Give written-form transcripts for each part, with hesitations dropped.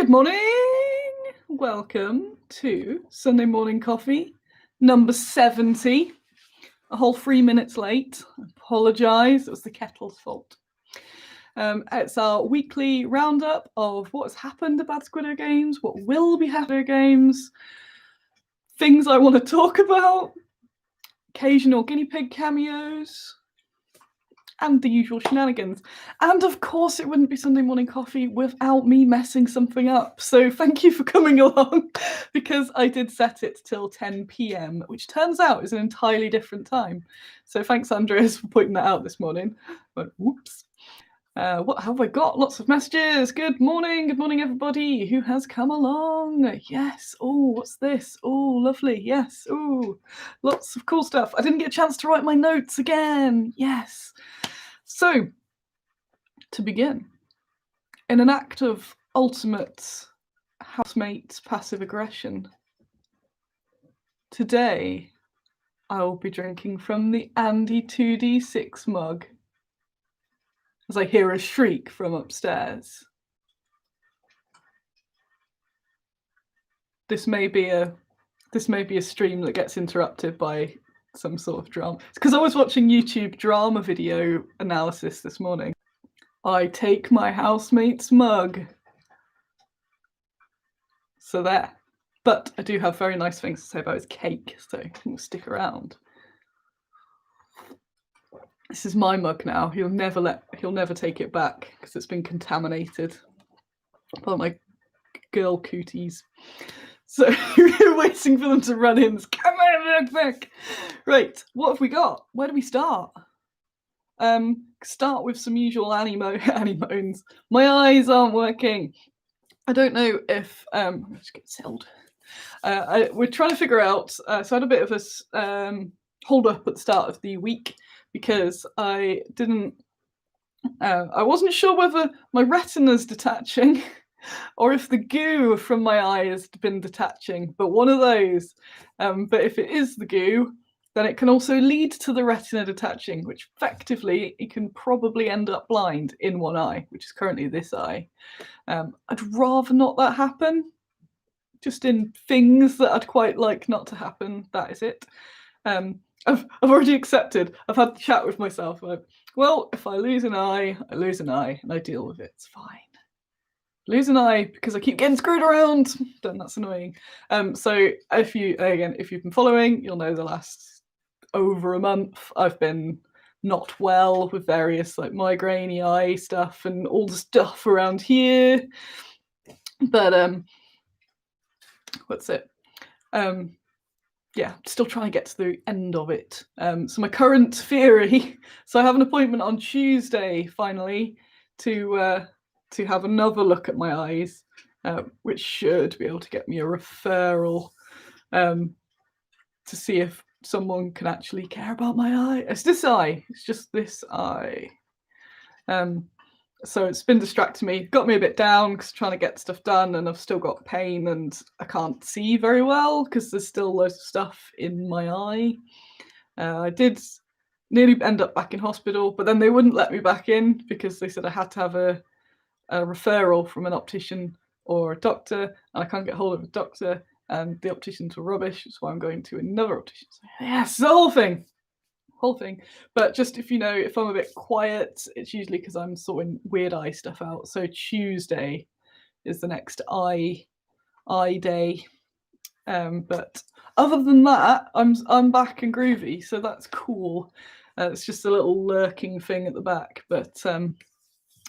Good morning. Welcome to Sunday Morning Coffee, number 70. A whole 3 minutes late. I apologise, it was the kettle's fault. It's our weekly roundup of what has happened about Squiddo Games, what will be happening at games, things I want to talk about, occasional guinea pig cameos, and the usual shenanigans. And of course, it wouldn't be Sunday Morning Coffee without me messing something up. So thank you for coming along, because I did set it till 10 p.m, which turns out is an entirely different time. So thanks, Andreas, for pointing that out this morning. But whoops. What have I got? Lots of messages. Good morning, everybody. Who has come along? Yes. Oh, what's this? Oh, lovely. Yes. Oh, lots of cool stuff. I didn't get a chance to write my notes again. Yes. So, to begin, in an act of ultimate housemate passive aggression, today I will be drinking from the Andy 2D6 mug, as I hear a shriek from upstairs. This may be a stream that gets interrupted by some sort of drama. It's because I was watching YouTube drama video analysis this morning. I take my housemate's mug. So there. But I do have very nice things to say about his cake, so we'll stick around. This is my mug now. He'll never take it back because it's been contaminated by my girl cooties. So we're waiting for them to run in. Come on, back. Right, what have we got? Where do we start? Start with some usual Annie moans. My eyes aren't working. I don't know if I'm just get settled. We're trying to figure out. So I had a bit of a hold up at the start of the week because I wasn't sure whether my retina's detaching or if the goo from my eye has been detaching, but one of those. But if it is the goo, then it can also lead to the retina detaching, which effectively you can probably end up blind in one eye, which is currently this eye. I'd rather not that happen, just in things that I'd quite like not to happen. That is it. I've already accepted. I've had the chat with myself. Like, well, if I lose an eye, I lose an eye, and I deal with it. It's fine. Lose an eye because I keep getting screwed around. Then that's annoying. So if you've been following, you'll know the last over a month I've been not well with various like migraine eye stuff and all the stuff around here. But what's it? Yeah, still trying to get to the end of it. So my current theory. So I have an appointment on Tuesday finally to have another look at my eyes, which should be able to get me a referral to see if someone can actually care about my eye. It's this eye. It's just this eye. So it's been distracting me, got me a bit down because trying to get stuff done, and I've still got pain and I can't see very well because there's still loads of stuff in my eye. I did nearly end up back in hospital, but then they wouldn't let me back in because they said I had to have a referral from an optician or a doctor, and I can't get hold of a doctor, and the opticians were rubbish, so I'm going to another optician. So, yes, the whole thing. But just if you know, if I'm a bit quiet, it's usually because I'm sorting weird eye stuff out. So Tuesday is the next eye day. But other than that, I'm back and groovy, so that's cool. It's just a little lurking thing at the back, but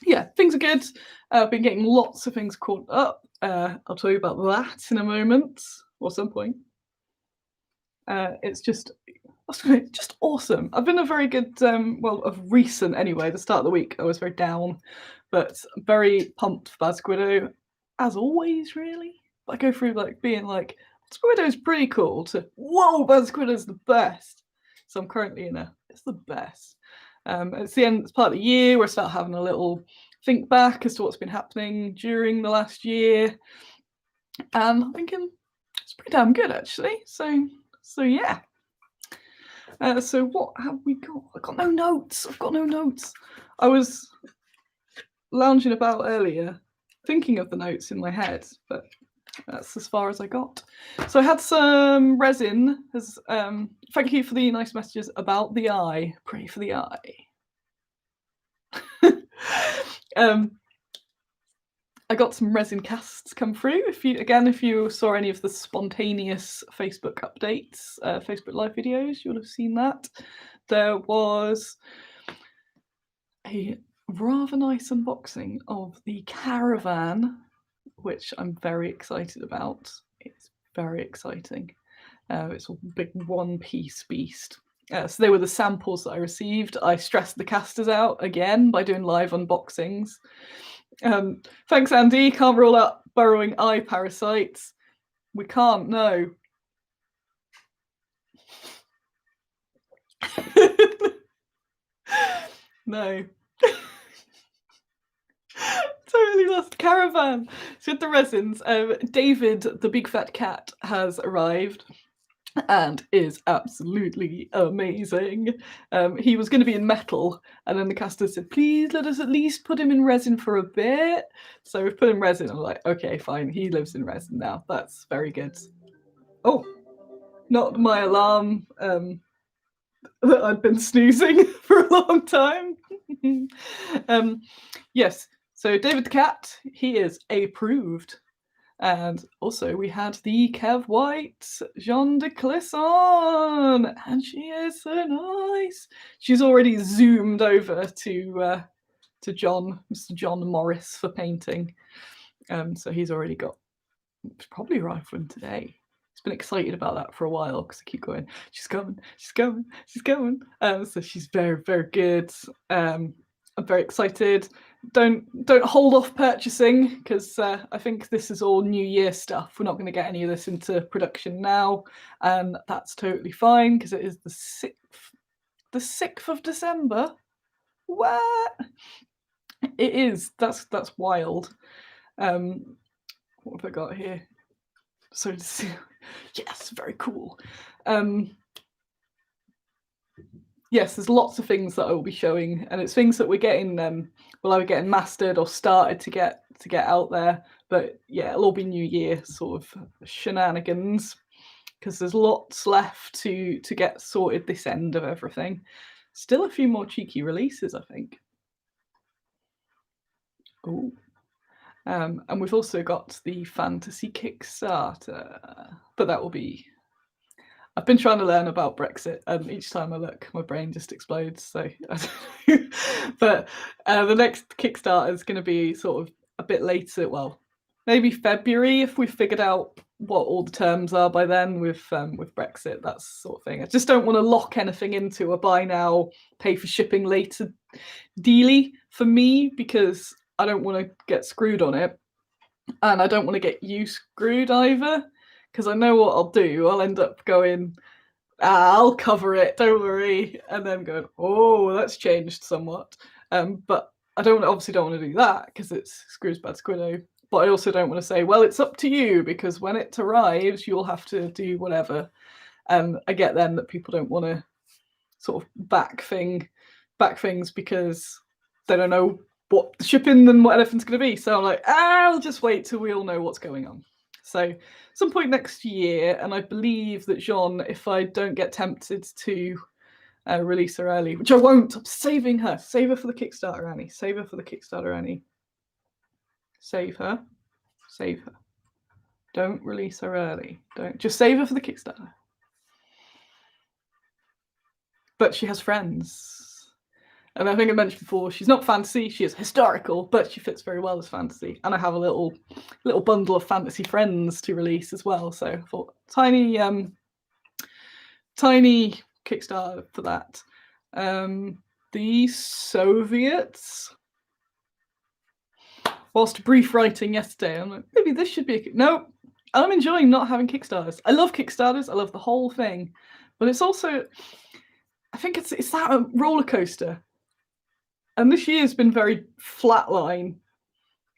yeah, things are good. I've been getting lots of things caught up. I'll tell you about that in a moment or some point. It's just awesome. I've been a very good, of recent anyway, the start of the week I was very down, but very pumped for Squiddo, as always, really. I go through like being like, Squiddo's pretty cool to, whoa, Squiddo's the best. So I'm currently in it's the best. It's the end, it's part of the year where I start having a little think back as to what's been happening during the last year. And I'm thinking it's pretty damn good actually. So yeah. So what have we got? I've got no notes. I was lounging about earlier thinking of the notes in my head, but that's as far as I got. So I had some resin. Thank you for the nice messages about the eye. Pray for the eye. I got some resin casts come through. If you saw any of the spontaneous Facebook updates, Facebook live videos, you'll have seen that. There was a rather nice unboxing of the caravan, which I'm very excited about. It's very exciting. It's a big one-piece beast. So they were the samples that I received. I stressed the casters out again by doing live unboxings. Thanks, Andy. Can't rule out burrowing eye parasites. We can't, no. No. Totally lost. Caravan. So with the resins, David, the big fat cat, has arrived and is absolutely amazing. He was going to be in metal, and then the caster said, please let us at least put him in resin for a bit. So we've put him in resin. I'm like, okay, fine. He lives in resin now. That's very good. Oh, not my alarm that I'd been snoozing for a long time. Yes, so David the cat, he is approved. And also we had the Kev White, Jean de Clisson, and she is so nice. She's already zoomed over to John, Mr. John Morris, for painting. So he's already got, probably arrived for him today. He's been excited about that for a while because I keep going, she's coming, she's coming, she's coming. So she's very, very good. I'm very excited. Don't hold off purchasing, because I think this is all New Year stuff. We're not going to get any of this into production now, and that's totally fine because it is the 6th of December. What? It is. That's wild. What have I got here? So yes, very cool. Yes, there's lots of things that I will be showing, and it's things that we're getting either getting mastered or started to get out there. But yeah, it'll all be New Year sort of shenanigans, because there's lots left to get sorted this end of everything. Still a few more cheeky releases, I think. Oh, and we've also got the fantasy Kickstarter, but that will be. I've been trying to learn about Brexit, and each time I look, my brain just explodes. So, but the next Kickstarter is going to be sort of a bit later. Well, maybe February, if we've figured out what all the terms are by then with Brexit, that sort of thing. I just don't want to lock anything into a buy now, pay for shipping later dealy for me, because I don't want to get screwed on it, and I don't want to get you screwed either. Because I know what I'll do. I'll end up going, I'll cover it, don't worry. And then going, oh, that's changed somewhat. But I obviously don't want to do that, because it's screws bad squiddo. But I also don't want to say, well, it's up to you, because when it arrives, you'll have to do whatever. I get then that people don't want to sort of back things because they don't know what shipping and what anything's going to be. So I'm like, I'll just wait till we all know what's going on. So some point next year, and I believe that Jean, if I don't get tempted to release her early, which I won't, I'm saving her. Save her for the Kickstarter, Annie. Save her for the Kickstarter, Annie. Save her. Save her. Don't release her early. Don't. Just save her for the Kickstarter. But she has friends. And I think I mentioned before, she's not fantasy, she is historical, but she fits very well as fantasy. And I have a little bundle of fantasy friends to release as well. So I thought tiny Kickstarter for that. The Soviets. Whilst brief writing yesterday, I'm like, maybe this should be no. I'm enjoying not having Kickstarters. I love Kickstarters, I love the whole thing. But it's also, I think it's that a roller coaster. And this year's been very flatline,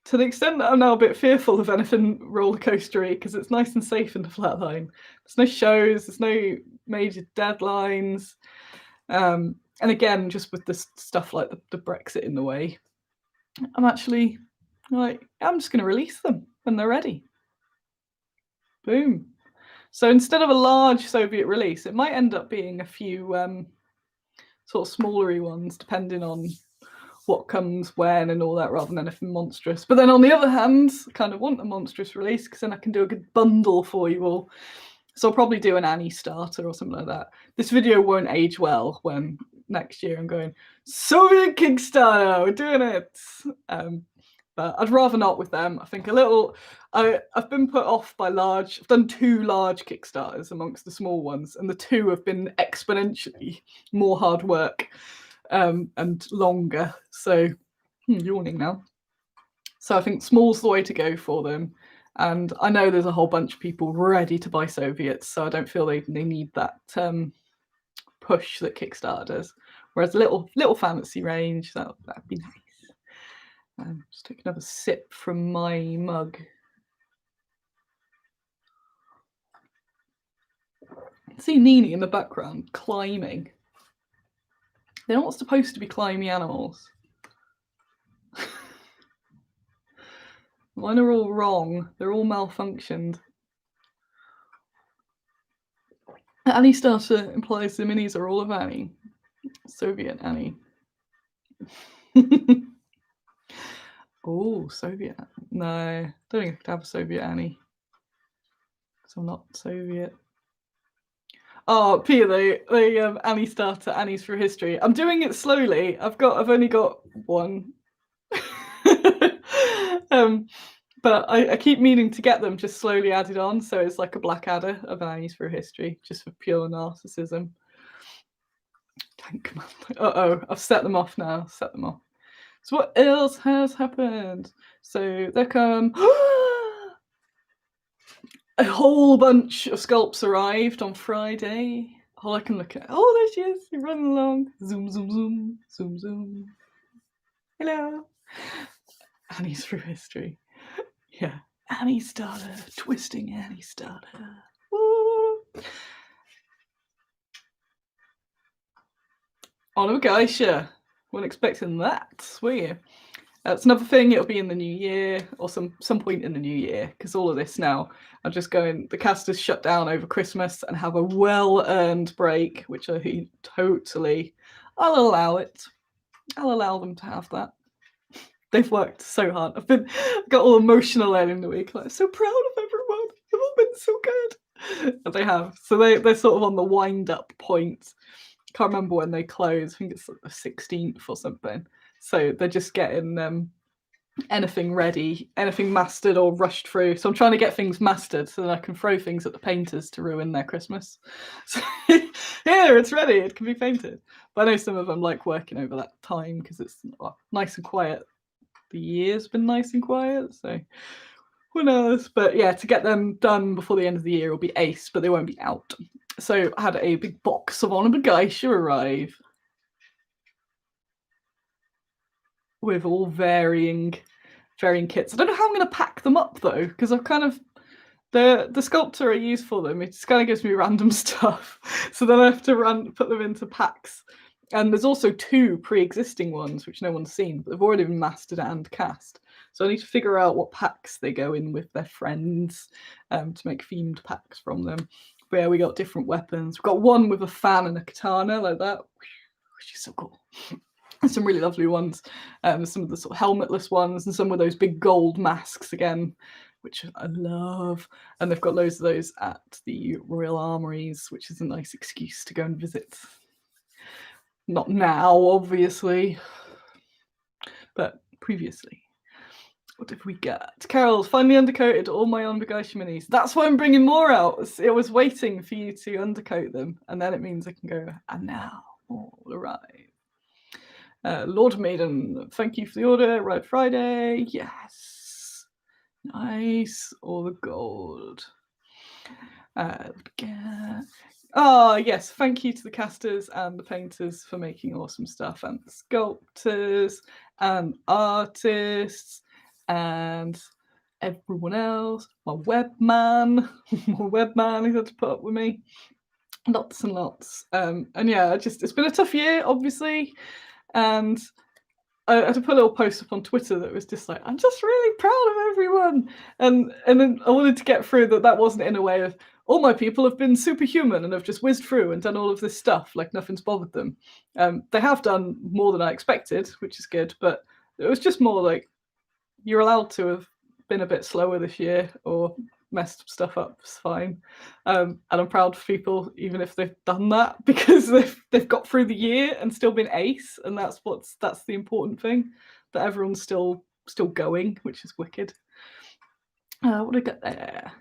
to the extent that I'm now a bit fearful of anything roller coastery, because it's nice and safe in the flatline. There's no shows, there's no major deadlines. And again, just with this stuff like the Brexit in the way, I'm Like, I'm just going to release them when they're ready. Boom. So instead of a large Soviet release, it might end up being a few sort of smallery ones, depending on what comes when and all that, rather than anything monstrous. But then on the other hand, I kind of want a monstrous release because then I can do a good bundle for you all. So I'll probably do an Annie starter or something like that. This video won't age well when next year I'm going, Soviet Kickstarter, we're doing it. But I'd rather not with them. I think I've been put off by I've done 2 large Kickstarters amongst the small ones, and the 2 have been exponentially more hard work and longer. So, yawning now. So I think small's the way to go for them. And I know there's a whole bunch of people ready to buy Soviets, so I don't feel they need that push that Kickstarter does. Whereas a little fantasy range, that'd be nice. Just take another sip from my mug. See Nini in the background climbing. They're not supposed to be climby animals. Mine are all wrong. They're all malfunctioned. Annie starter implies the minis are all of Annie. Soviet Annie. Oh, Soviet. No, don't think I could have a Soviet Annie. Because I'm not Soviet. Oh, Pia, the Annie starter, Annie's through history. I'm doing it slowly. I've only got one. But I keep meaning to get them just slowly added on, so it's like a Blackadder of Annie's through history, just for pure narcissism. Tank Commander. Uh-oh, I've set them off now. Set them off. So what else has happened? So there come a whole bunch of sculpts arrived on Friday. All I can look at. Oh, there she is. You're running along. Zoom, zoom, zoom, zoom, zoom. Hello. Annie's through history. Yeah. Annie starter. Twisting Annie starter. Woo. Oliver Geisha. Weren't expecting that, were you? That's another thing. It'll be in the new year, or some point in the new year, because all of this now, I'm just going. The cast is shut down over Christmas and have a well-earned break, which I totally. I'll allow it. I'll allow them to have that. They've worked so hard. I've got all emotional early in the week. Like, so proud of everyone. They've all been so good. And they have. So they're sort of on the wind-up point. Can't remember when they close. I think it's like the 16th or something. So they're just getting anything ready, anything mastered or rushed through. So I'm trying to get things mastered so that I can throw things at the painters to ruin their Christmas. So here, it's ready. It can be painted. But I know some of them like working over that time because it's nice and quiet. The year's been nice and quiet, so who knows? But yeah, to get them done before the end of the year will be ace, but they won't be out. So I had a big box of Oliver Geisha arrive with all varying kits. I don't know how I'm going to pack them up though, because I've kind of the sculptor I use for them, it just kind of gives me random stuff. So then I have to put them into packs. And there's also 2 pre-existing ones, which no one's seen, but they've already been mastered and cast. So I need to figure out what packs they go in with their friends to make themed packs from them. But yeah, we got different weapons. We've got one with a fan and a katana like that, which is so cool. And some really lovely ones. Some of the sort of helmetless ones and some with those big gold masks again, which I love. And they've got loads of those at the Royal Armouries, which is a nice excuse to go and visit. Not now, obviously, but previously. What did we get? Carol's finally undercoated all my Oliver Geisha minis. That's why I'm bringing more out. I was waiting for you to undercoat them, and then it means I can go, and now all arrive. Lord Maiden, thank you for the order. Arrived Friday. Yes. Nice. All the gold. Oh, yes. Thank you to the casters and the painters for making awesome stuff, and the sculptors and artists and everyone else. My webman, who had to put up with me. Lots and lots. And yeah, it's been a tough year, obviously. And I had to put a little post up on Twitter that was just like, I'm just really proud of everyone. And then I wanted to get through that wasn't in a way of, all my people have been superhuman and have just whizzed through and done all of this stuff, like nothing's bothered them. They have done more than I expected, which is good, but it was just more like, you're allowed to have been a bit slower this year or messed stuff up. It's fine, and I'm proud for people even if they've done that, because they've got through the year and still been ace, and that's the important thing, that everyone's still going, which is wicked. What did I get there?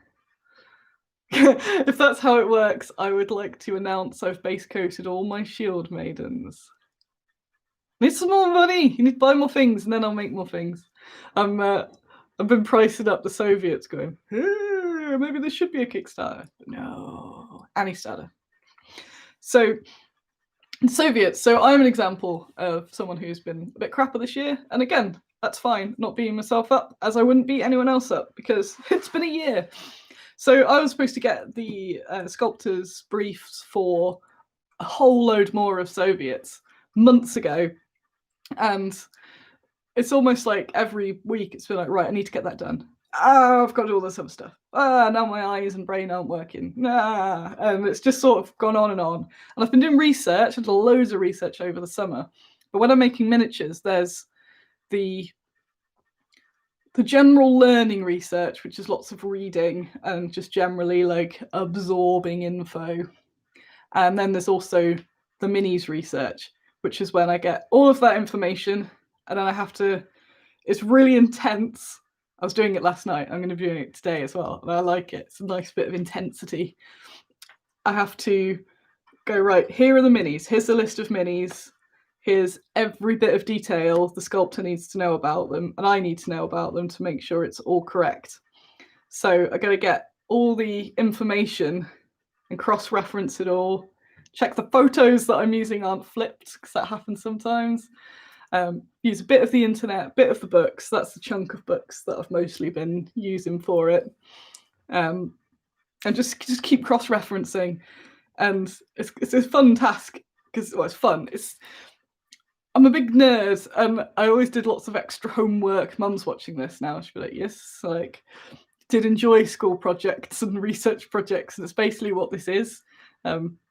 If that's how it works, I would like to announce I've base coated all my shield maidens. Need some more money. You need to buy more things, and then I'll make more things. I've been pricing up the Soviets, going, hey, maybe this should be a Kickstarter. But no, Annie-starter. So, Soviets. So I'm an example of someone who's been a bit crapper this year, and again, that's fine. Not beating myself up, as I wouldn't beat anyone else up, because it's been a year. So I was supposed to get the sculptors' briefs for a whole load more of Soviets months ago, and it's almost like every week it's been like, right, I need to get that done. I've got all this other stuff. Now my eyes and brain aren't working. And it's just sort of gone on. And I've been doing research, I did loads of research over the summer. But when I'm making miniatures, there's the general learning research, which is lots of reading and just generally like absorbing info. And then there's also the minis research, which is when I get all of that information and then I have to, it's really intense. I was doing it last night. I'm going to be doing it today as well. And I like it. It's a nice bit of intensity. I have to go, right, here are the minis. Here's the list of minis. Here's every bit of detail the sculptor needs to know about them, and I need to know about them to make sure it's all correct. So I got to get all the information and cross-reference it all. Check the photos that I'm using aren't flipped, because that happens sometimes. Use a bit of the internet, a bit of the books. That's the chunk of books that I've mostly been using for it. And just keep cross-referencing. And it's a fun task, because it's fun. I'm a big nerd, and I always did lots of extra homework. Mum's watching this now. She'll be like, yes, like, did enjoy school projects and research projects, and it's basically what this is.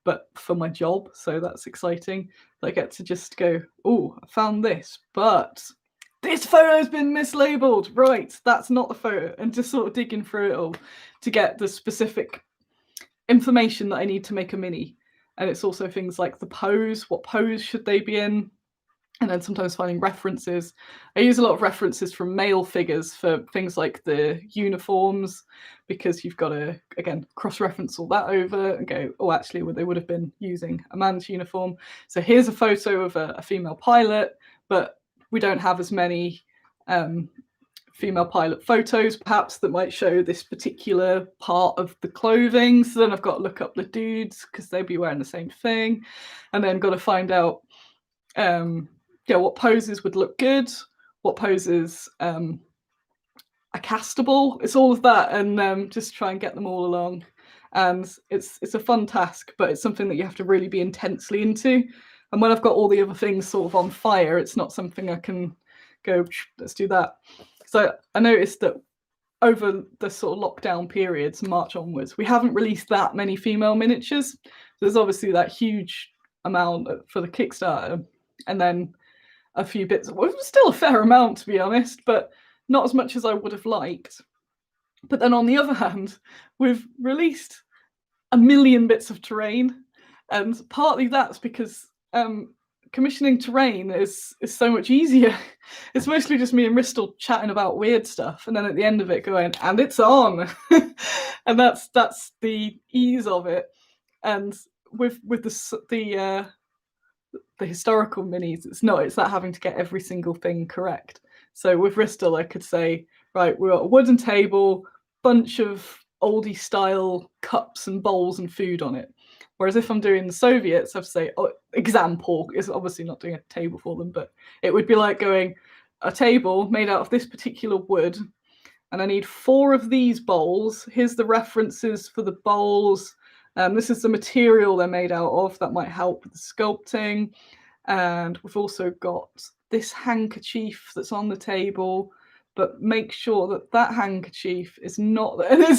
But for my job, so that's exciting. I get to just go, oh, I found this, but this photo's been mislabeled. Right, that's not the photo, and just sort of digging through it all to get the specific information that I need to make a mini. And it's also things like the pose, what pose should they be in? And then sometimes finding references. I use a lot of references from male figures for things like the uniforms, because you've got to, again, cross-reference all that over and go, oh, actually, they would have been using a man's uniform. So here's a photo of a female pilot, but we don't have as many female pilot photos, perhaps, that might show this particular part of the clothing. So then I've got to look up the dudes, because they'd be wearing the same thing. And then got to find out what poses would look good, what poses are castable. It's all of that, and just try and get them all along. And it's a fun task, but it's something that you have to really be intensely into. And when I've got all the other things sort of on fire, it's not something I can go, let's do that. So I noticed that over the sort of lockdown periods, March onwards, we haven't released that many female miniatures. There's obviously that huge amount for the Kickstarter, and then a few bits. Well, it was still a fair amount, to be honest, but not as much as I would have liked. But then on the other hand, we've released a million bits of terrain, and partly that's because commissioning terrain is so much easier. It's mostly just me and Ristal chatting about weird stuff, and then at the end of it going, and it's on. And that's the ease of it. And with the historical minis, it's that having to get every single thing correct. So with Ristal, I could say, right, we've got a wooden table, bunch of oldie style cups and bowls and food on it. Whereas if I'm doing the Soviets, I have to say, example, is obviously not doing a table for them, but it would be like going, a table made out of this particular wood, and I need 4 of these bowls. Here's the references for the bowls. This is the material they're made out of that might help with the sculpting. And we've also got this handkerchief that's on the table, but make sure that that handkerchief is not there.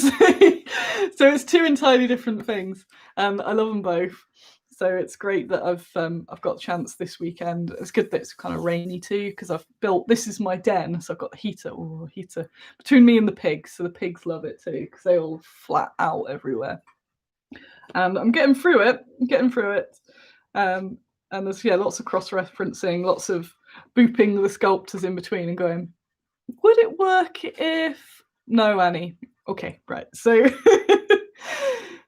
So it's two entirely different things, and I love them both. So it's great that I've got a chance this weekend. It's good that it's kind of rainy too, because I've built, this is my den, so I've got the heater between me and the pigs, so the pigs love it too because they all flat out everywhere. And I'm getting through it. And there's lots of cross-referencing, lots of booping the sculptors in between and going, would it work if... No, Annie. Okay, right. So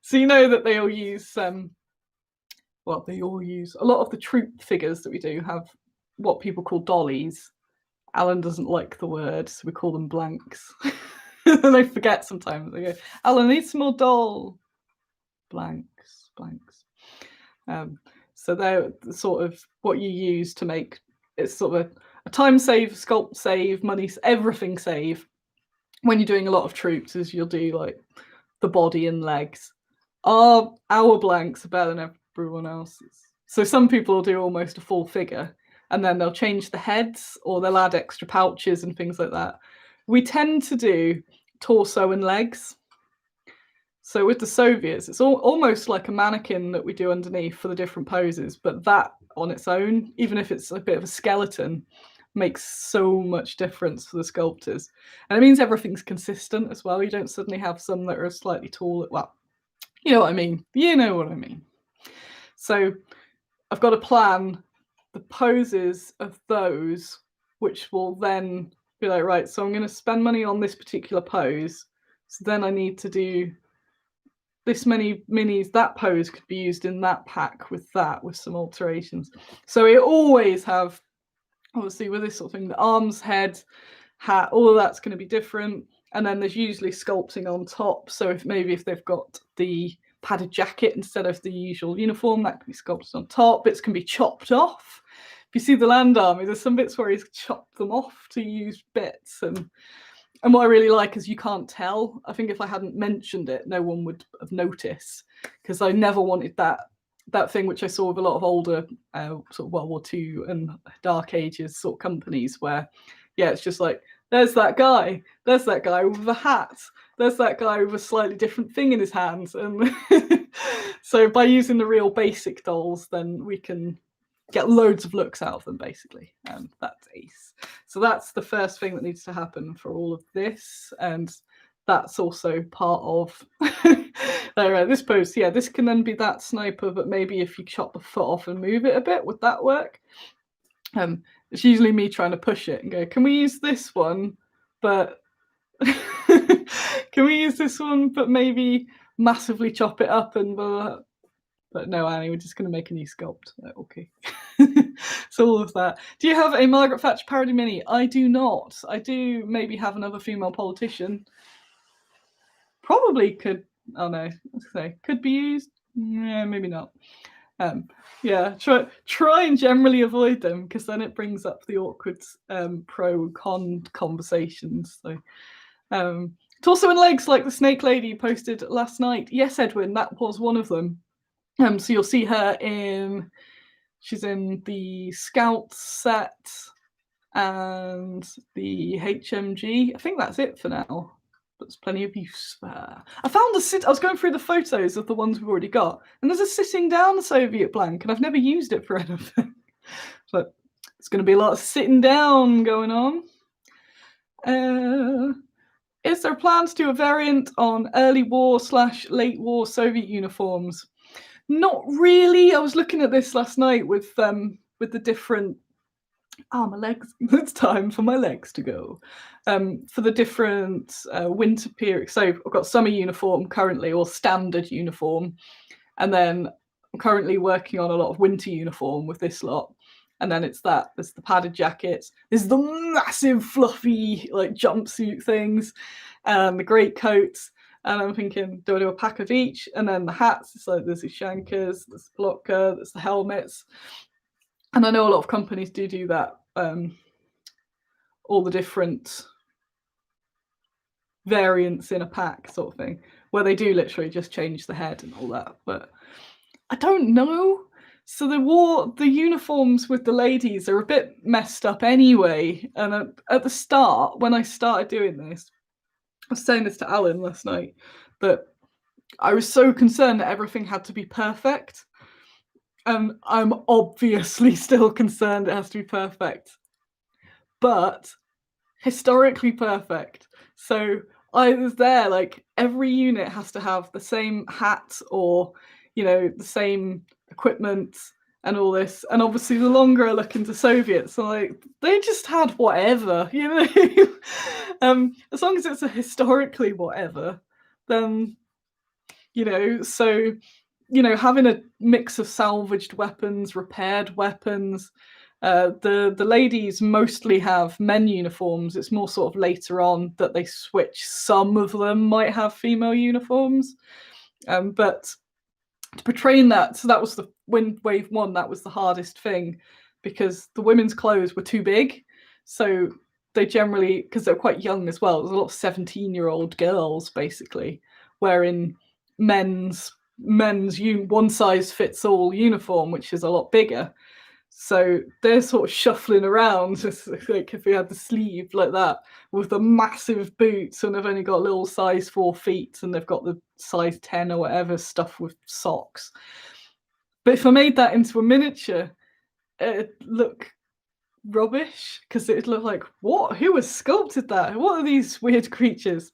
so you know that they all use they all use a lot of the troop figures that we do have what people call dollies. Alan doesn't like the word, so we call them blanks. And I forget sometimes. I go, Alan, I need some more doll. Blanks. So they're sort of what you use to make, it's sort of a time save, sculpt save, money, everything save. When you're doing a lot of troops, is you'll do like the body and legs. Our blanks are better than everyone else's. So some people will do almost a full figure, and then they'll change the heads, or they'll add extra pouches and things like that. We tend to do torso and legs. So with the Soviets, it's almost like a mannequin that we do underneath for the different poses, but that on its own, even if it's a bit of a skeleton, makes so much difference for the sculptors. And it means everything's consistent as well. You don't suddenly have some that are slightly taller. Well, you know what I mean. You know what I mean. So I've got to plan the poses of those, which will then be like, right, so I'm going to spend money on this particular pose. So then I need to do this many minis. That pose could be used in that pack with some alterations. So we always have, obviously with this sort of thing, the arms, head, hat, all of that's going to be different. And then there's usually sculpting on top. So if they've got the padded jacket instead of the usual uniform, that can be sculpted on top. Bits can be chopped off. If you see the Land Army, there's some bits where he's chopped them off to use bits. And what I really like is you can't tell. I think if I hadn't mentioned it, no one would have noticed, because I never wanted that thing which I saw with a lot of older sort of World War II and Dark Ages sort of companies where, it's just like, there's that guy with a hat, there's that guy with a slightly different thing in his hands. And so by using the real basic dolls, then we can get loads of looks out of them, basically. That's ace. So that's the first thing that needs to happen for all of this, and that's also part of this pose. This can then be that sniper, but maybe if you chop the foot off and move it a bit, would that work? It's usually me trying to push it and go, can we use this one, but can we use this one, but maybe massively chop it up and but no, Annie, we're just going to make a new sculpt. Okay. So all of that. Do you have a Margaret Thatcher parody mini? I do not. I do maybe have another female politician. Probably could, oh no, let's say, could be used. Yeah, maybe not. Try and generally avoid them, because then it brings up the awkward pro-con conversations. So torso and legs, like the snake lady posted last night. Yes, Edwin, that was one of them. So you'll see her she's in the Scout set and the HMG. I think that's it for now. But there's plenty of use for her. I was going through the photos of the ones we've already got, and there's a sitting down Soviet blank, and I've never used it for anything. But it's going to be a lot of sitting down going on. Is there a plan to do a variant on early war / late war Soviet uniforms? Not really. I was looking at this last night with the different. My legs. It's time for my legs to go. For the different winter period. So I've got summer uniform currently, or standard uniform, and then I'm currently working on a lot of winter uniform with this lot. And then there's the padded jackets. There's the massive fluffy like jumpsuit things, and the great coats. And I'm thinking, do I do a pack of each? And then the hats, it's like there's the shankers, there's the blocker, there's the helmets. And I know a lot of companies do that. All the different variants in a pack sort of thing, where they do literally just change the head and all that. But I don't know. So the uniforms with the ladies are a bit messed up anyway. And at the start, when I started doing this, I was saying this to Alan last night, that I was so concerned that everything had to be perfect. And I'm obviously still concerned it has to be perfect, but historically perfect. So I was there, like every unit has to have the same hat or, the same equipment and all this. And obviously, the longer I look into Soviets, like they just had whatever, as long as it's a historically whatever, then so having a mix of salvaged weapons, repaired weapons. The ladies mostly have men uniforms. It's more sort of later on that they switch. Some of them might have female uniforms, but portraying that, so that was the wave one. That was the hardest thing because the women's clothes were too big, so they generally, because they're quite young as well. There's a lot of 17-year-old girls basically wearing men's one size fits all uniform, which is a lot bigger. So they're sort of shuffling around, just like if we had the sleeve like that, with the massive boots, and they've only got little size 4 feet, and they've got the size 10 or whatever stuff with socks. But if I made that into a miniature, it'd look rubbish because it'd look like, what? Who has sculpted that? What are these weird creatures?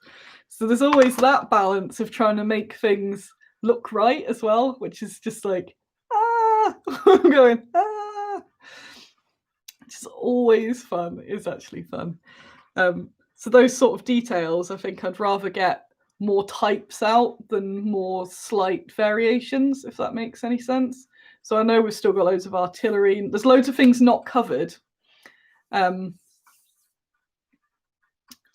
So there's always that balance of trying to make things look right as well, which is just like, I'm going, It's always fun. It's actually fun. So those sort of details, I think I'd rather get more types out than more slight variations, if that makes any sense. So I know we've still got loads of artillery. There's loads of things not covered. So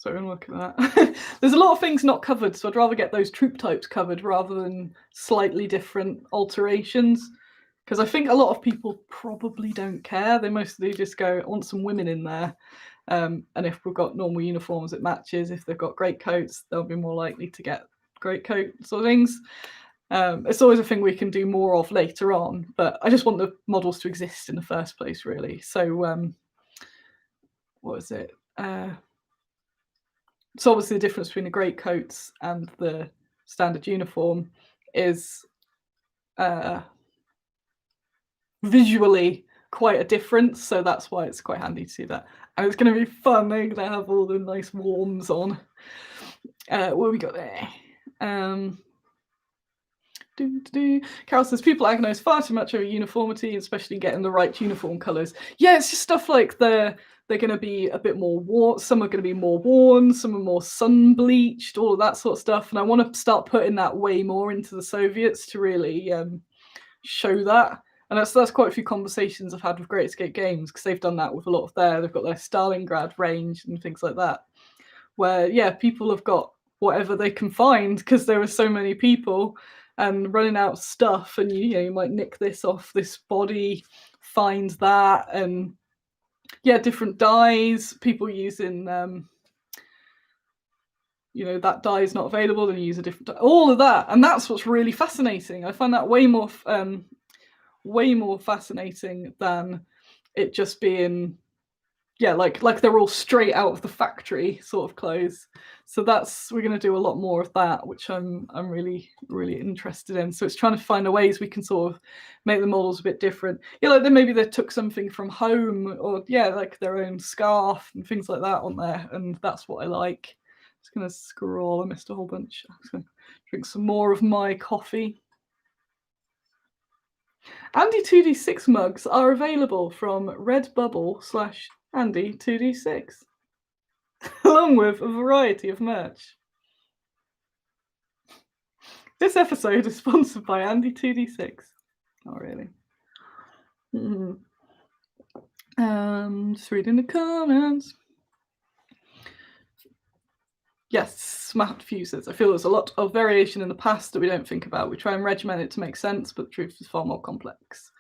I'm looking at that. There's a lot of things not covered, so I'd rather get those troop types covered rather than slightly different alterations. Because I think a lot of people probably don't care. They mostly just go, I want some women in there. And if we've got normal uniforms, it matches. If they've got great coats, they'll be more likely to get great coat sort of things. It's always a thing we can do more of later on, but I just want the models to exist in the first place, really. So what is it? So obviously the difference between the great coats and the standard uniform is visually quite a difference, so that's why it's quite handy to see that. And it's going to be fun. They're going to have all the nice warms on. What have we got there? Carol says people agonize far too much over uniformity, especially getting the right uniform colours. Yeah, it's just stuff like they're going to be a bit more worn. Some are going to be more worn. Some are more sun bleached. All of that sort of stuff. And I want to start putting that way more into the Soviets to really show that. And that's quite a few conversations I've had with Great Escape Games, because they've done that with a lot of they've got their Stalingrad range and things like that, where people have got whatever they can find because there were so many people and running out of stuff, and you might nick this off this body, find that, and different dyes, people using that dye is not available, then you use a different dye, all of that. And that's what's really fascinating. I find that way more fascinating than it just being like they're all straight out of the factory sort of clothes. So we're going to do a lot more of that, which I'm really, really interested in. So it's trying to find ways we can sort of make the models a bit different. Like then maybe they took something from home, or like their own scarf and things like that on there, and that's what I like. Just going to scroll. I missed a whole bunch. I'm just going to drink some more of my coffee. Andy 2D6 mugs are available from Redbubble/Andy 2D6, along with a variety of merch. This episode is sponsored by Andy 2D6. Not really. Just reading the comments. Yes, smart fuses. I feel there's a lot of variation in the past that we don't think about. We try and regiment it to make sense, but the truth is far more complex.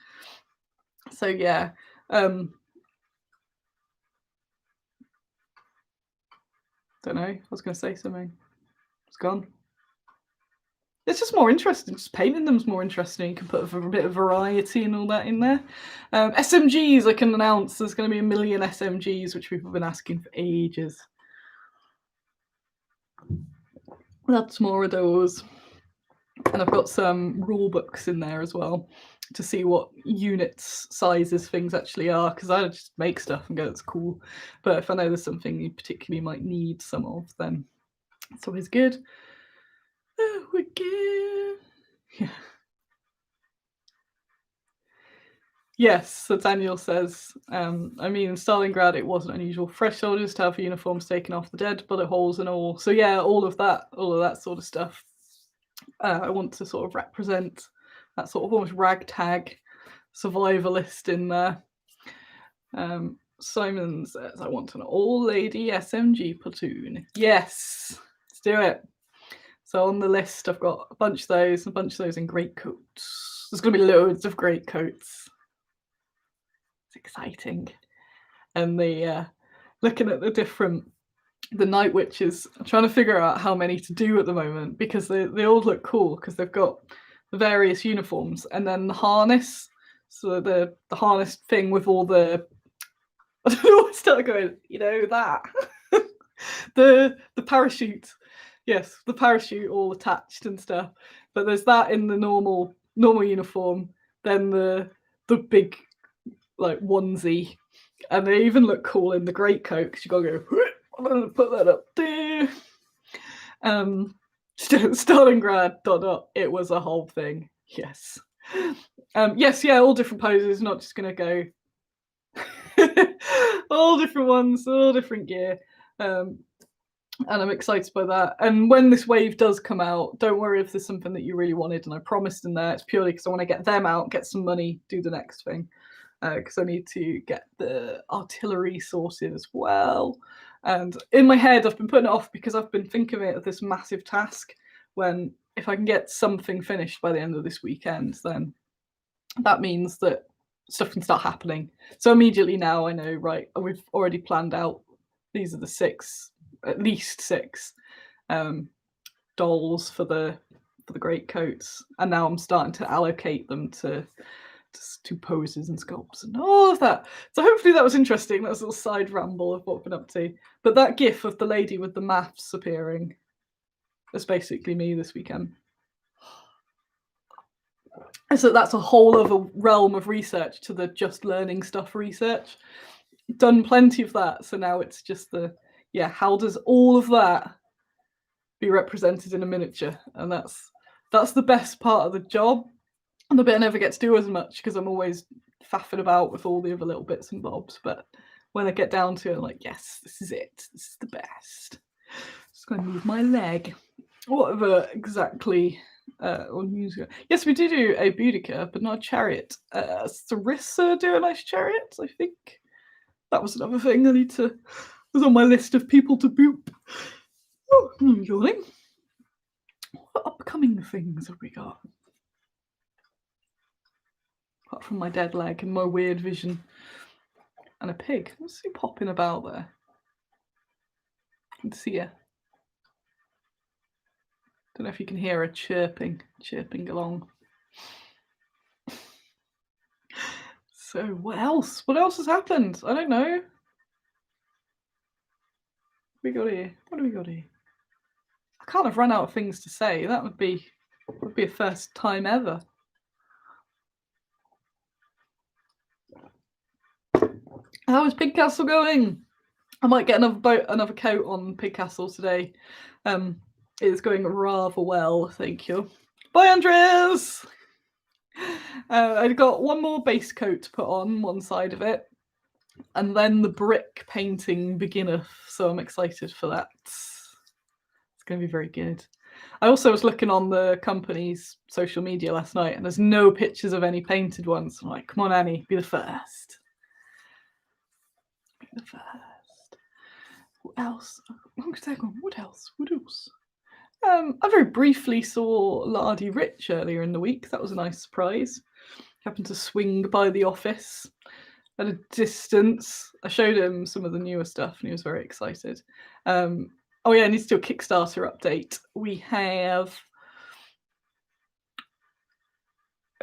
So don't know. I was going to say something. It's gone. It's just more interesting. Just painting them's more interesting. You can put a bit of variety and all that in there. SMGs, I can announce there's going to be 1 million SMGs, which people have been asking for ages. That's more of those. And I've got some rule books in there as well to see what units, sizes things actually are, because I just make stuff and go, it's cool. But if I know there's something you particularly might need some of, then it's always good. Oh, we're good. Yeah. Yes, so Daniel says, I mean, in Stalingrad, it wasn't unusual for fresh soldiers to have uniforms taken off the dead, bullet holes and all. So yeah, all of that sort of stuff. I want to sort of represent that sort of almost ragtag survivalist in there. Simon says, I want an all-lady SMG platoon. Yes, let's do it. So on the list, I've got a bunch of those in greatcoats. There's going to be loads of greatcoats. It's exciting. And looking at the Night Witches, I'm trying to figure out how many to do at the moment, because they all look cool because they've got the various uniforms and then the harness. So the harness thing with all the I don't know what start going, that. the parachute. Yes, the parachute all attached and stuff. But there's that in the normal uniform, then the big like onesie. And they even look cool in the greatcoat because you gotta go, I'm gonna put that up there. Stalingrad. It was a whole thing. Yes. Yes, yeah, all different poses, not just gonna go all different ones, all different gear. And I'm excited by that. And when this wave does come out, don't worry if there's something that you really wanted and I promised in there. It's purely because I want to get them out, get some money, do the next thing. Because I need to get the artillery sorted as well. And in my head, I've been putting it off because I've been thinking of it as this massive task when if I can get something finished by the end of this weekend, then that means that stuff can start happening. So immediately now I know, right, we've already planned out, these are the at least six dolls for the greatcoats. And now I'm starting to allocate them to poses and sculpts and all of that. So hopefully that was interesting. That was a little side ramble of what I've been up to. But that gif of the lady with the maths appearing is basically me this weekend. And so that's a whole other realm of research to the just learning stuff research. Done plenty of that. So now it's just how does all of that be represented in a miniature? And that's the best part of the job. And the bit I never get to do as much because I'm always faffing about with all the other little bits and bobs. But when I get down to it, I'm like, yes, this is it. This is the best. Just going to move my leg. Whatever exactly. Yes, we do a Boudica, but not a chariot. Sarissa do a nice chariot, I think. That was another thing I need to. Was on my list of people to boop. Oh, I'm yawning. What upcoming things have we got? Apart from my dead leg and my weird vision. And a pig. What's he popping about there? I can see her. Don't know if you can hear her chirping along. So what else? What else has happened? I don't know. What do we got here? I can't have run out of things to say. That would be a first time ever. How is Pigcastle going? I might get another coat on Pigcastle today. It's going rather well, thank you. Bye, Andres! I've got one more base coat to put on one side of it, and then the brick painting beginneth, so I'm excited for that. It's going to be very good. I also was looking on the company's social media last night, and there's no pictures of any painted ones. I'm like, come on, Annie, be the first. Be the first. What else? What else? I very briefly saw Lardy Rich earlier in the week. That was a nice surprise. Happened to swing by the office at a distance. I showed him some of the newer stuff and he was very excited. Oh yeah, I need to do a Kickstarter update. We have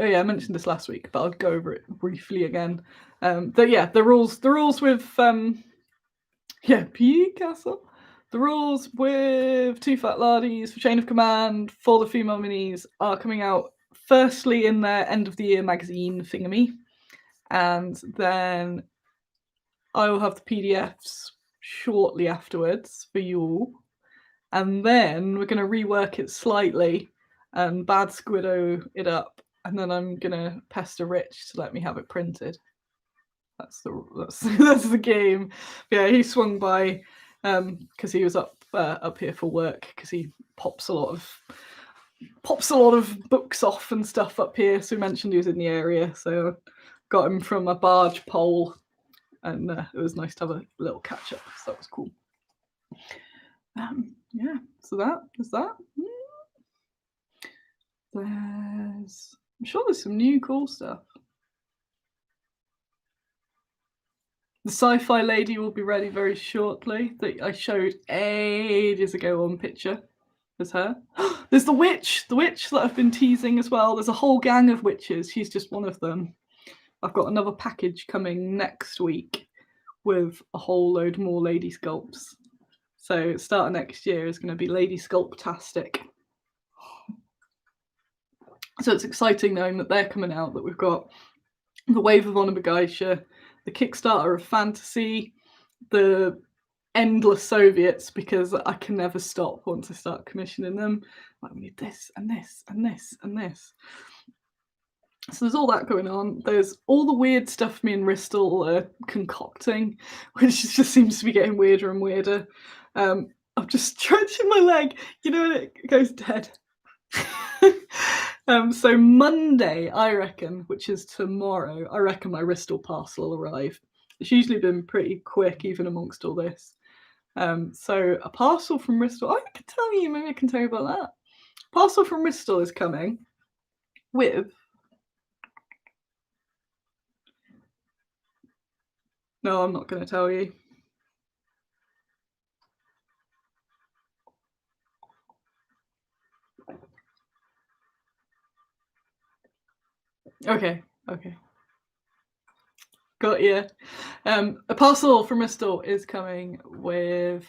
oh yeah, I mentioned this last week, but I'll go over it briefly again. The rules with Picasso. The rules with Two Fat Lardies for Chain of Command for the female minis are coming out firstly in their end of the year magazine thingamy, and then I will have the PDFs shortly afterwards for you all. And then we're going to rework it slightly and bad squiddo it up, and then I'm going to pester Rich to let me have it printed. That's the game. But yeah, he swung by because he was up here for work, because he pops a lot of books off and stuff up here. So he mentioned he was in the area, so got him from a barge pole, and it was nice to have a little catch up. So that was cool. Yeah, so there's that. I'm sure there's some new cool stuff. The sci-fi lady will be ready very shortly. That I showed ages ago on picture. There's her. There's the witch that I've been teasing as well. There's a whole gang of witches. She's just one of them. I've got another package coming next week with a whole load more lady sculpts. So start of next year is going to be lady sculptastic. So it's exciting knowing that they're coming out, that we've got the Wave of Honor Begeisha, the Kickstarter of Fantasy, the endless Soviets, because I can never stop once I start commissioning them. Like, we need this and this and this and this. So there's all that going on. There's all the weird stuff me and Ristal are concocting, which just seems to be getting weirder and weirder. I'm just stretching my leg, when it goes dead. So Monday, I reckon, which is tomorrow, I reckon my Ristal parcel will arrive. It's usually been pretty quick, even amongst all this. So a parcel from Ristal, I can tell you, maybe I can tell you about that. Parcel from Ristal is coming with... No, I'm not going to tell you. Okay. Got you. A parcel from Ristal is coming with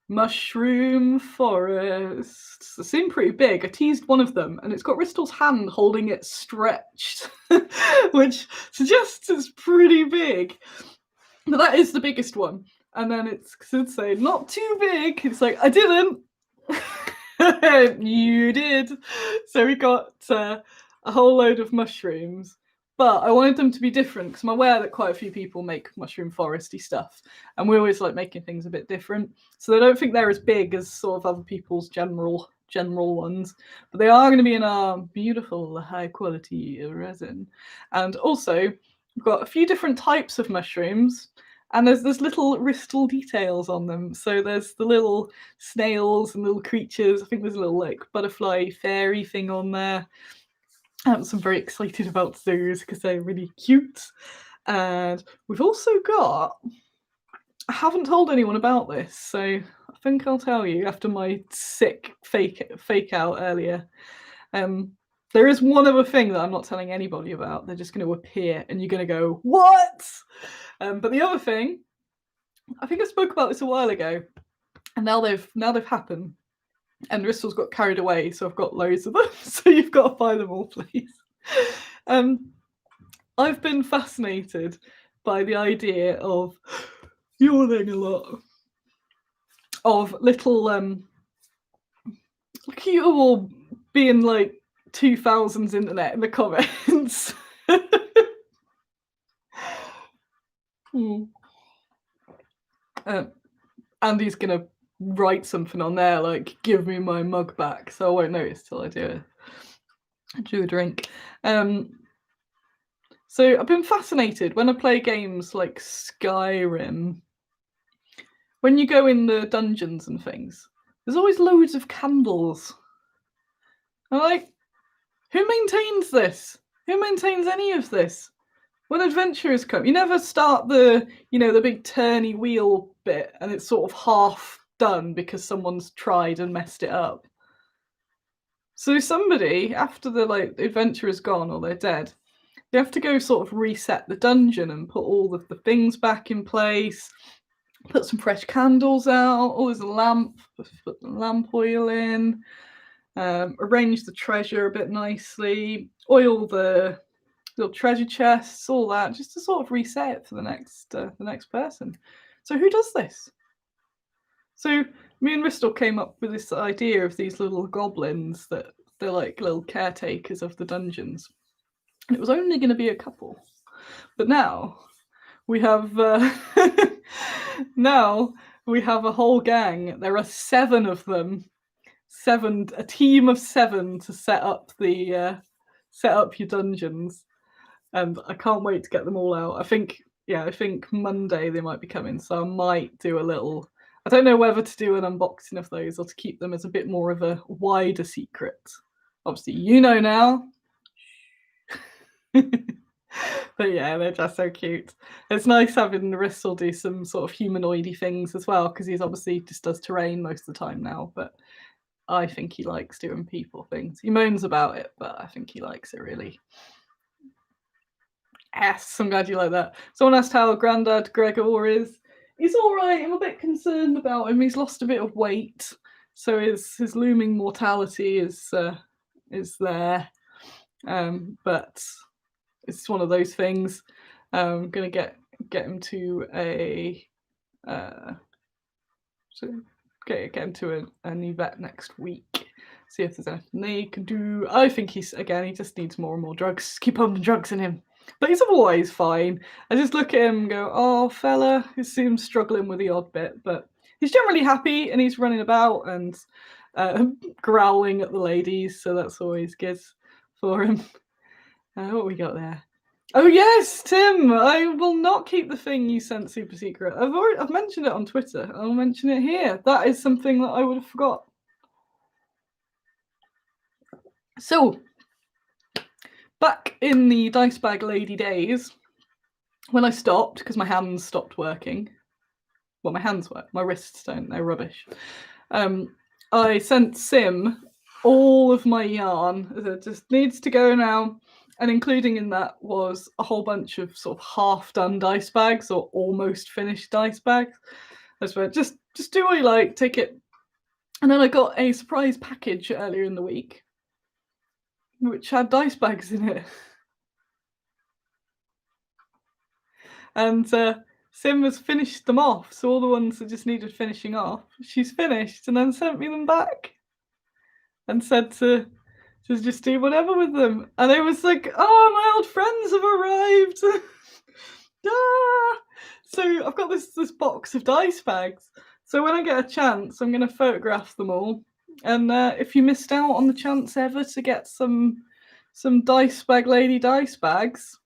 mushroom forests. They seem pretty big. I teased one of them, and it's got Ristal's hand holding it stretched, which suggests it's pretty big. But that is the biggest one. And then it's saying, not too big. It's like, I didn't. You did. So we got a whole load of mushrooms. But I wanted them to be different, because I'm aware that quite a few people make mushroom foresty stuff, and we always like making things a bit different. So I don't think they're as big as sort of other people's general ones, but they are going to be in our beautiful high quality resin. And also we've got a few different types of mushrooms, and there's little Ristal details on them. So there's the little snails and little creatures. I think there's a little like butterfly fairy thing on there. So I'm very excited about those because they're really cute. And we've also got, I haven't told anyone about this, so I think I'll tell you after my sick fake out earlier. There is one other thing that I'm not telling anybody about. They're just going to appear and you're going to go, what? But the other thing, I think I spoke about this a while ago, and now they've happened. And Ristal's got carried away, so I've got loads of them. So you've got to buy them all, please. I've been fascinated by the idea of yawning a lot, of little like you all being like 2000s internet in the comments. Andy's gonna write something on there like, give me my mug back, so I won't notice till I do a drink. So I've been fascinated when I play games like Skyrim. When you go in the dungeons and things, there's always loads of candles. I'm like, who maintains this? Who maintains any of this? When adventurers come, you never start the big turny wheel bit and it's sort of half done because someone's tried and messed it up. So somebody, after the adventure is gone or they're dead, they have to go sort of reset the dungeon and put all of the things back in place, put some fresh candles out, always a lamp, put the lamp oil in, arrange the treasure a bit nicely, oil the little treasure chests, all that, just to sort of reset it for the next person. So who does this? So me and Ristal came up with this idea of these little goblins that they're like little caretakers of the dungeons. And it was only going to be a couple. But now we have now we have a whole gang. There are 7 of them. A team of 7 to set up your dungeons. And I can't wait to get them all out. I think Monday they might be coming, so I might do a little. I don't know whether to do an unboxing of those or to keep them as a bit more of a wider secret. Obviously, you know now. But yeah, they're just so cute. It's nice having Ristal do some sort of humanoidy things as well, because he's obviously just does terrain most of the time now, but I think he likes doing people things. He moans about it, but I think he likes it really. Yes, I'm glad you like that. Someone asked how Grandad Gregor is. He's all right. I'm a bit concerned about him. He's lost a bit of weight, so his looming mortality is there. But it's one of those things. I'm gonna get him to a get him to a new vet next week. See if there's anything they can do. I think he just needs more and more drugs. Keep on the drugs in him. But he's always fine. I just look at him and go, oh, fella, he seems struggling with the odd bit, but he's generally happy and he's running about and growling at the ladies, so that's always good for him. What we got there? Oh yes, Tim! I will not keep the thing you sent super secret. I've mentioned it on Twitter. I'll mention it here. That is something that I would have forgot. So, back in the dice bag lady days, when I stopped, because my hands stopped working. Well, my hands work, my wrists don't, they're rubbish. I sent Sim all of my yarn. It just needs to go now. And including in that was a whole bunch of sort of half-done dice bags or almost finished dice bags. I just went, just do what you like, take it. And then I got a surprise package earlier in the week, which had dice bags in it. And Sim has finished them off, so all the ones that just needed finishing off, she's finished and then sent me them back and said to just do whatever with them. And I was like, oh, my old friends have arrived. Ah! So I've got this box of dice bags. So when I get a chance, I'm going to photograph them all. And if you missed out on the chance ever to get some dice bag lady dice bags,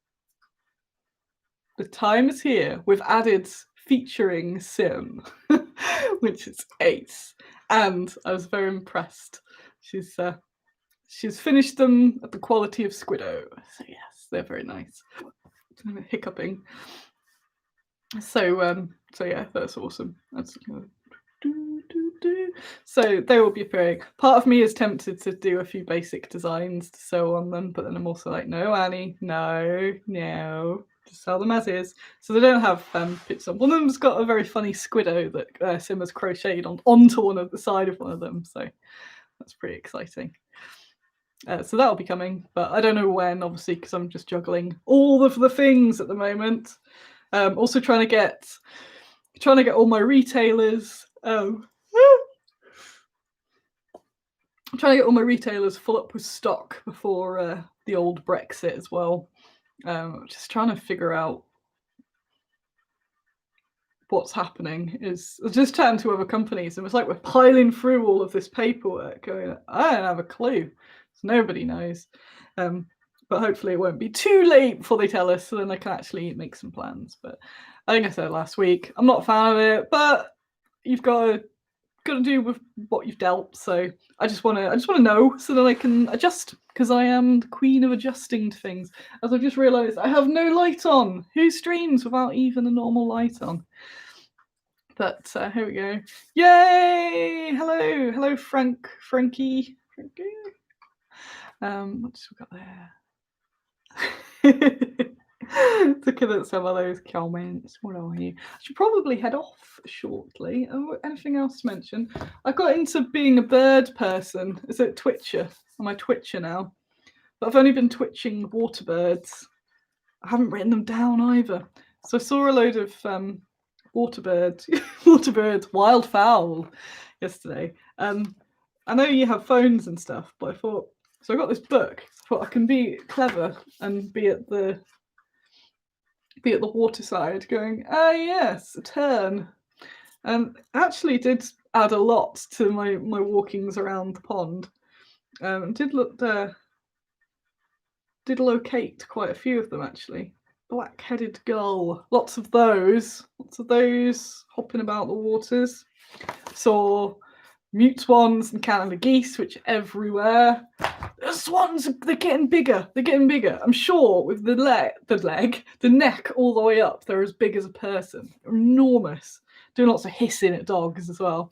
the time is here. We've added featuring Sim, which is ace. And I was very impressed. She's finished them at the quality of Squiddo. So yes, they're very nice. I'm hiccuping. So yeah, that's awesome. That's so they will be appearing. Part of me is tempted to do a few basic designs to sew on them, but then I'm also like, no, Annie, no, just sell them as is. So they don't have pictures on. One of them's got a very funny Squiddo that Sim has crocheted onto one of the side of one of them. So that's pretty exciting. So that'll be coming, but I don't know when, obviously, because I'm just juggling all of the things at the moment. Also trying to get all my retailers. I'm trying to get all my retailers full up with stock before the old Brexit as well. Just trying to figure out what's happening. Is just chatting to other companies, and it's like we're piling through all of this paperwork. Going, I don't have a clue. So nobody knows. But hopefully it won't be too late before they tell us, so then I can actually make some plans. But I think I said last week, I'm not a fan of it, but you've got to do with what you've dealt. So I just want to know so that I can adjust, because I am the queen of adjusting to things. As I just realised, I have no light on. Who streams without even a normal light on? But here we go. Yay! Hello, Frankie. What else we got there? Looking at some of those comments. What are you? I should probably head off shortly. Oh, anything else to mention? I got into being a bird person. Is it Twitcher? Am I Twitcher now? But I've only been twitching water birds. I haven't written them down either. So I saw a load of water birds, wildfowl yesterday. I know you have phones and stuff, but I thought, so I got this book. I thought I can be clever and be at the water side going, yes, a tern. And actually did add a lot to my walkings around the pond. Did locate quite a few of them actually. Black-headed gull, lots of those hopping about the waters. Saw mute swans and Canada geese, which are everywhere. The swans, they're getting bigger. I'm sure with the neck all the way up, they're as big as a person. They're enormous. Doing lots of hissing at dogs as well.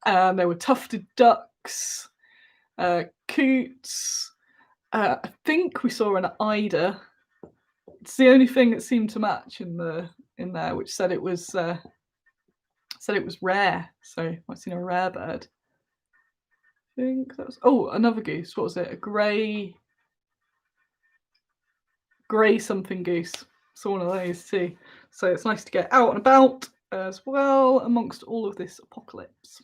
And there were tufted ducks, coots. I think we saw an eider. It's the only thing that seemed to match in there, which said it was rare. So I've seen a rare bird. I think that was another goose. What was it? A grey something goose. Saw one of those too. So it's nice to get out and about as well amongst all of this apocalypse.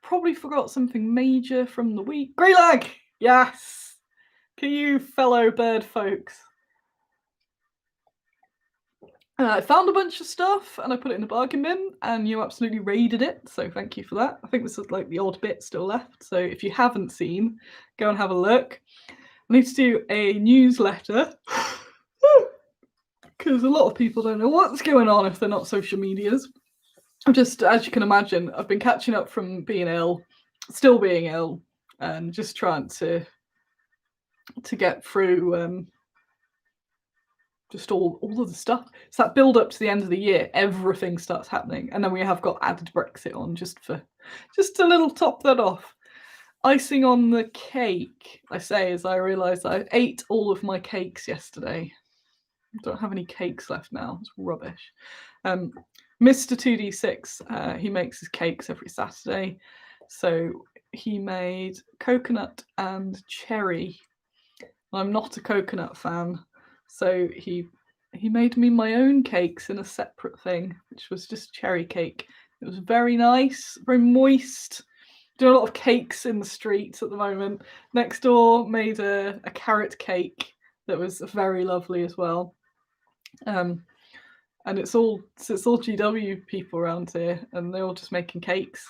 Probably forgot something major from the week. Grey lag! Yes! Can you fellow bird folks? I found a bunch of stuff and I put it in the bargain bin and you absolutely raided it, so thank you for that. I think this is like the odd bit still left, so if you haven't seen, go and have a look. I need to do a newsletter because a lot of people don't know what's going on if they're not social medias. I'm just, as you can imagine, I've been catching up from being ill, still being ill, and just trying to get through just all of the stuff. It's that build up to the end of the year, everything starts happening, and then we have got added Brexit on just a little top that off. Icing on the cake, I say, as I realised I ate all of my cakes yesterday. I don't have any cakes left now. It's rubbish. Mr. 2D6, he makes his cakes every Saturday. So he made coconut and cherry. I'm not a coconut fan. So he made me my own cakes in a separate thing, which was just cherry cake. It was very nice, very moist. Doing a lot of cakes in the streets at the moment. Next door made a carrot cake that was very lovely as well. And it's all GW people around here, and they're all just making cakes.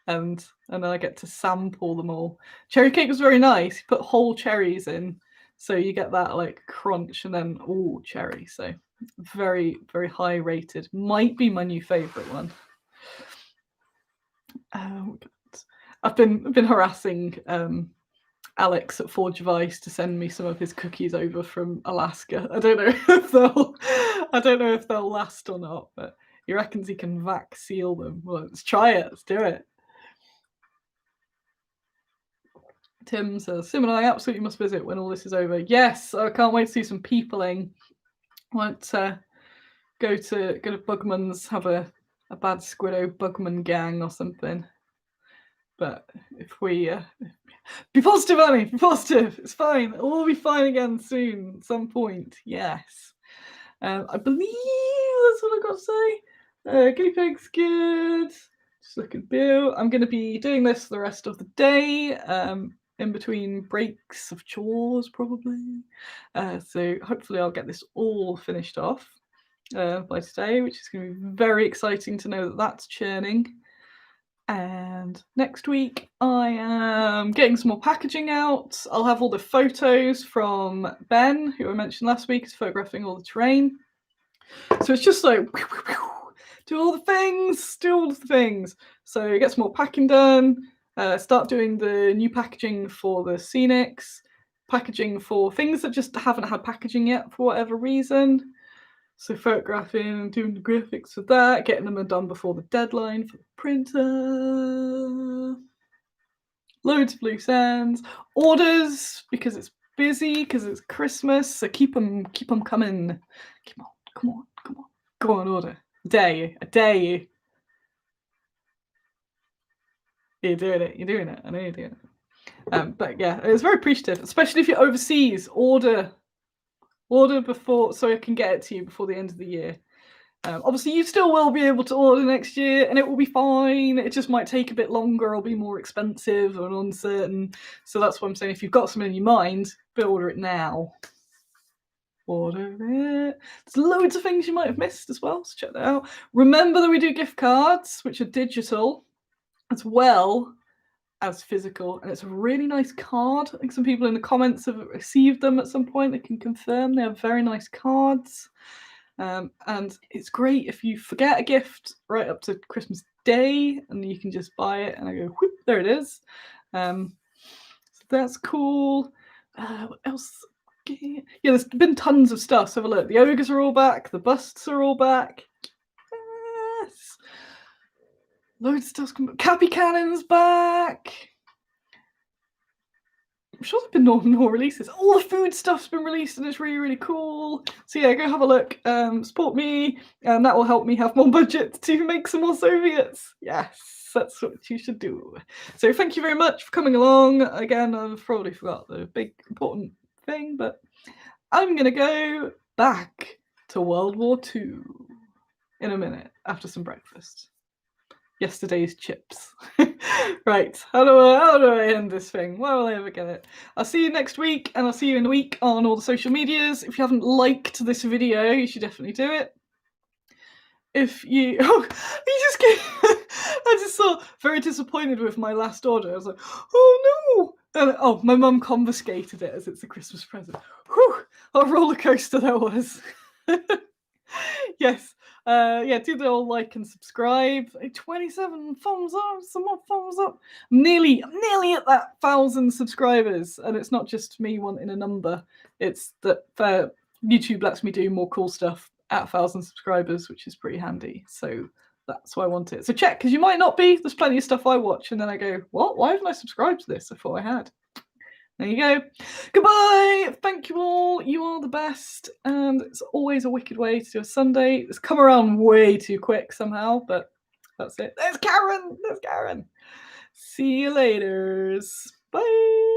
And I get to sample them all. Cherry cake was very nice. You put whole cherries in, so you get that like crunch, and then cherry. So very, very high rated. Might be my new favourite one. I've been harassing Alex at Forge of Ice to send me some of his cookies over from Alaska. I don't know if they'll last or not, but he reckons he can vac seal them. Well, let's try it. Let's do it. Tim says, Sim and I absolutely must visit when all this is over. Yes, I can't wait to see some peopling. I want to go to Bugman's, have a bad Squiddo Bugman gang or something. But if we be positive, Annie, be positive. It's fine. It'll all be fine again soon, at some point. Yes. I believe that's what I got to say. Guinea pig's good. Just looking Bill. I'm going to be doing this the rest of the day. In between breaks of chores, probably. So hopefully I'll get this all finished off by today, which is going to be very exciting to know that that's churning. And next week I am getting some more packaging out. I'll have all the photos from Ben, who I mentioned last week, is photographing all the terrain. So it's just like do all the things. So get some more packing done. Start doing the new packaging for the scenics, packaging for things that just haven't had packaging yet for whatever reason. So photographing and doing the graphics for that, getting them done before the deadline for the printer. Loads of loose ends. Orders, because it's busy, because it's Christmas. So keep them coming. Come on. Go on, order. A day. You're doing it. I know you're doing it. But yeah, it's very appreciative, especially if you're overseas. Order before, so I can get it to you before the end of the year. Obviously, you still will be able to order next year, and it will be fine. It just might take a bit longer, or be more expensive and uncertain. So that's what I'm saying. If you've got something in your mind, but order it now. Order it. There's loads of things you might have missed as well, so check that out. Remember that we do gift cards, which are digital, as well as physical, and it's a really nice card. I think some people in the comments have received them at some point. They can confirm they are very nice cards. And it's great if you forget a gift right up to Christmas Day, and you can just buy it, and I go, whoop, there it is. So that's cool. What else? Yeah, there's been tons of stuff. So have a look. The ogres are all back. The busts are all back. Yes. Loads of stuff's come back. Cappy Cannon's back. I'm sure there've been more releases. All the food stuff's been released, and it's really, really cool. So yeah, go have a look. Support me, and that will help me have more budget to make some more Soviets. Yes, that's what you should do. So thank you very much for coming along. Again, I've probably forgot the big important thing, but I'm gonna go back to World War II in a minute after some breakfast. Yesterday's chips. Right, how do I end this thing? Why will I ever get it? I'll see you next week, and I'll see you in a week on all the social medias. If you haven't liked this video, you should definitely do it. If you, I just saw very disappointed with my last order. I was like, oh no! And my mum confiscated it as it's a Christmas present. Whew, what a roller coaster that was. Yes. Yeah, do the old like and subscribe. 27 thumbs up, some more thumbs up. Nearly at that 1,000 subscribers, and it's not just me wanting a number. It's that YouTube lets me do more cool stuff at 1,000 subscribers, which is pretty handy. So that's why I want it. So check, because you might not be. There's plenty of stuff I watch, and then I go, what? Why haven't I subscribed to this? I thought I had. There you go. Goodbye. Thank you all. You are the best. And it's always a wicked way to do a Sunday. It's come around way too quick somehow, but that's it. There's Karen. See you later. Bye.